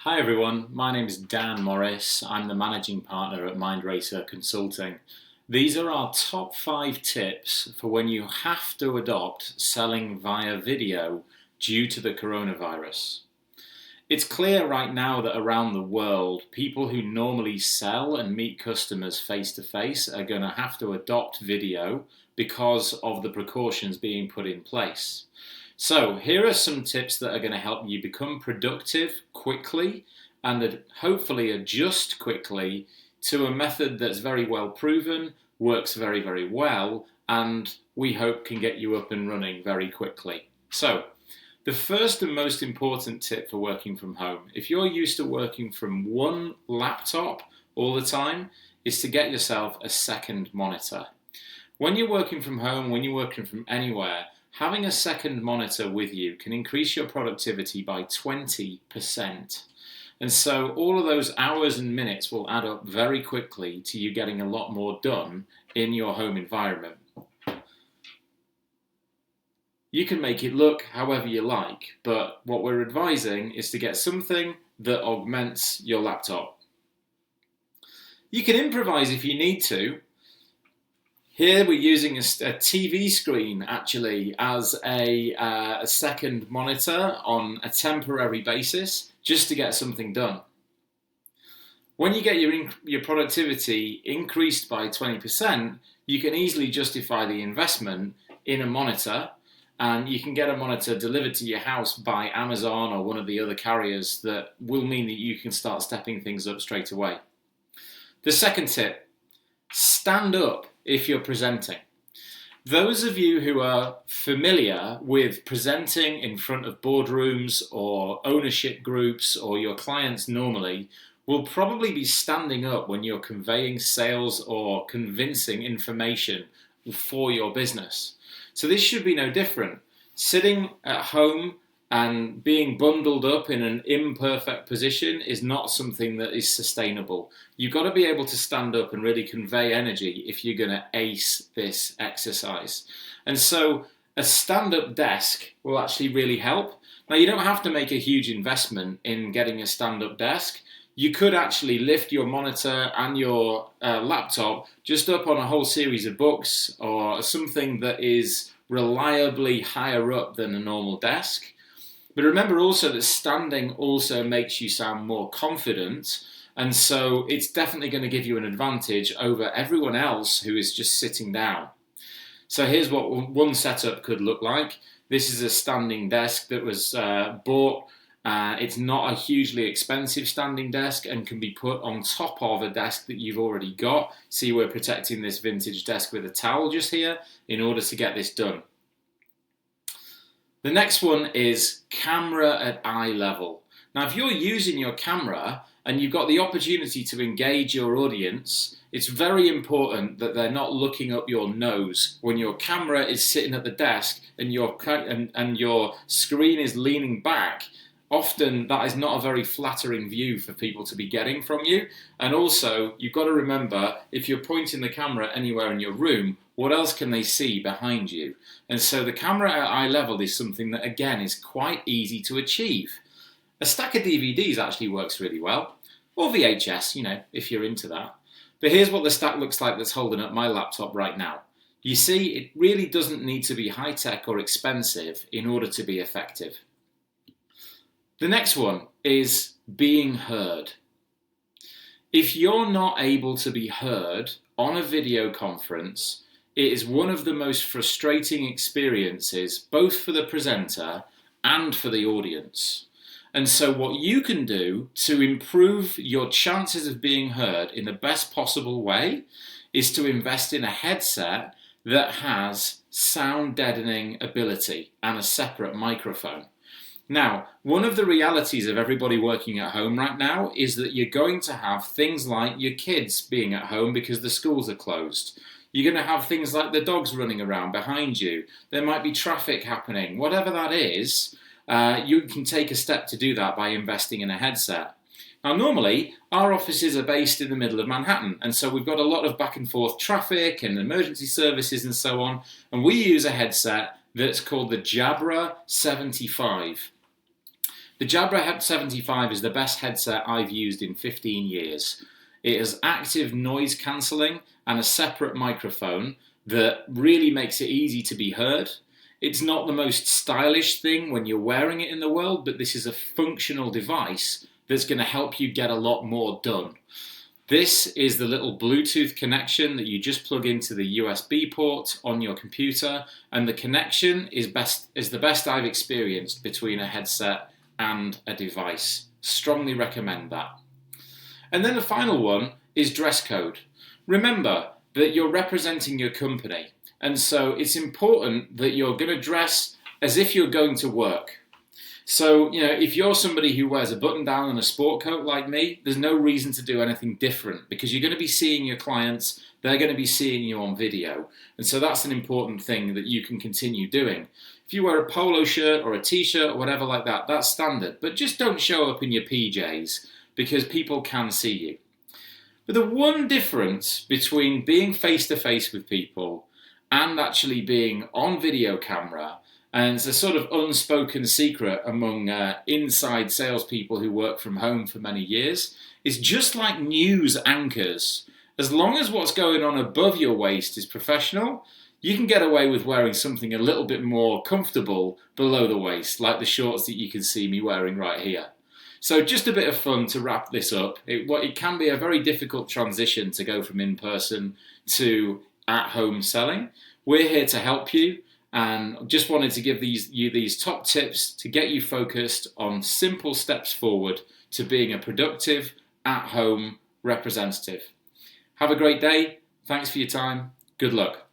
Hi everyone, my name is Dan Morris. I'm the managing partner at Mindracer Consulting. These are our top 5 tips for when you have to adopt selling via video due to the coronavirus. It's clear right now that around the world, people who normally sell and meet customers face to face are going to have to adopt video because of the precautions being put in place. So here are some tips that are going to help you become productive quickly and hopefully adjust quickly to a method that's very well proven, works very, very well, and we hope can get you up and running very quickly. So the first and most important tip for working from home, if you're used to working from one laptop all the time, is to get yourself a second monitor. When you're working from home, when you're working from anywhere, having a second monitor with you can increase your productivity by 20%. And so all of those hours and minutes will add up very quickly to you getting a lot more done in your home environment. You can make it look however you like, but what we're advising is to get something that augments your laptop. You can improvise if you need to. Here we're using a TV screen actually as a second monitor on a temporary basis just to get something done. When you get your productivity increased by 20%, you can easily justify the investment in a monitor, and you can get a monitor delivered to your house by Amazon or one of the other carriers that will mean that you can start stepping things up straight away. The second tip, stand up if you're presenting. Those of you who are familiar with presenting in front of boardrooms or ownership groups or your clients normally will probably be standing up when you're conveying sales or convincing information for your business. So this should be no different. Sitting at home and being bundled up in an imperfect position is not something that is sustainable. You've got to be able to stand up and really convey energy if you're going to ace this exercise. And so a stand-up desk will actually really help. Now, you don't have to make a huge investment in getting a stand-up desk. You could actually lift your monitor and your laptop just up on a whole series of books or something that is reliably higher up than a normal desk. But remember also that standing also makes you sound more confident, and so it's definitely going to give you an advantage over everyone else who is just sitting down. So here's what one setup could look like. This is a standing desk that was bought. It's not a hugely expensive standing desk and can be put on top of a desk that you've already got. See, we're protecting this vintage desk with a towel just here in order to get this done. The next one is camera at eye level. Now, if you're using your camera and you've got the opportunity to engage your audience, it's very important that they're not looking up your nose when your camera is sitting at the desk and your screen is leaning back. Often that is not a very flattering view for people to be getting from you. And also, you've got to remember, if you're pointing the camera anywhere in your room, what else can they see behind you? And so the camera at eye level is something that, again, is quite easy to achieve. A stack of DVDs actually works really well, or VHS, if you're into that. But here's what the stack looks like that's holding up my laptop right now. You see, it really doesn't need to be high-tech or expensive in order to be effective. The next one is being heard. If you're not able to be heard on a video conference, it is one of the most frustrating experiences, both for the presenter and for the audience. And so what you can do to improve your chances of being heard in the best possible way is to invest in a headset that has sound deadening ability and a separate microphone. Now, one of the realities of everybody working at home right now is that you're going to have things like your kids being at home because the schools are closed. You're going to have things like the dogs running around behind you. There might be traffic happening. Whatever that is, you can take a step to do that by investing in a headset. Now, normally, our offices are based in the middle of Manhattan, and so we've got a lot of back and forth traffic and emergency services and so on, and we use a headset that's called the Jabra 75. The Jabra 75 is the best headset I've used in 15 years. It has active noise cancelling and a separate microphone that really makes it easy to be heard. It's not the most stylish thing when you're wearing it in the world, but this is a functional device that's going to help you get a lot more done. This is the little Bluetooth connection that you just plug into the USB port on your computer, and the connection is the best I've experienced between a headset and a device. Strongly recommend that. And then the final one is dress code. Remember that you're representing your company, and so it's important that you're going to dress as if you're going to work. So, if you're somebody who wears a button down and a sport coat like me, there's no reason to do anything different because you're going to be seeing your clients, they're going to be seeing you on video. And so that's an important thing that you can continue doing. If you wear a polo shirt or a t-shirt or whatever like that, that's standard. But just don't show up in your PJs because people can see you. But the one difference between being face-to-face with people and actually being on video camera, and it's a sort of unspoken secret among inside salespeople who work from home for many years, is just like news anchors. As long as what's going on above your waist is professional, you can get away with wearing something a little bit more comfortable below the waist, like the shorts that you can see me wearing right here. So just a bit of fun to wrap this up. It can be a very difficult transition to go from in-person to at-home selling. We're here to help you. And just wanted to give you these top tips to get you focused on simple steps forward to being a productive, at-home representative. Have a great day. Thanks for your time. Good luck.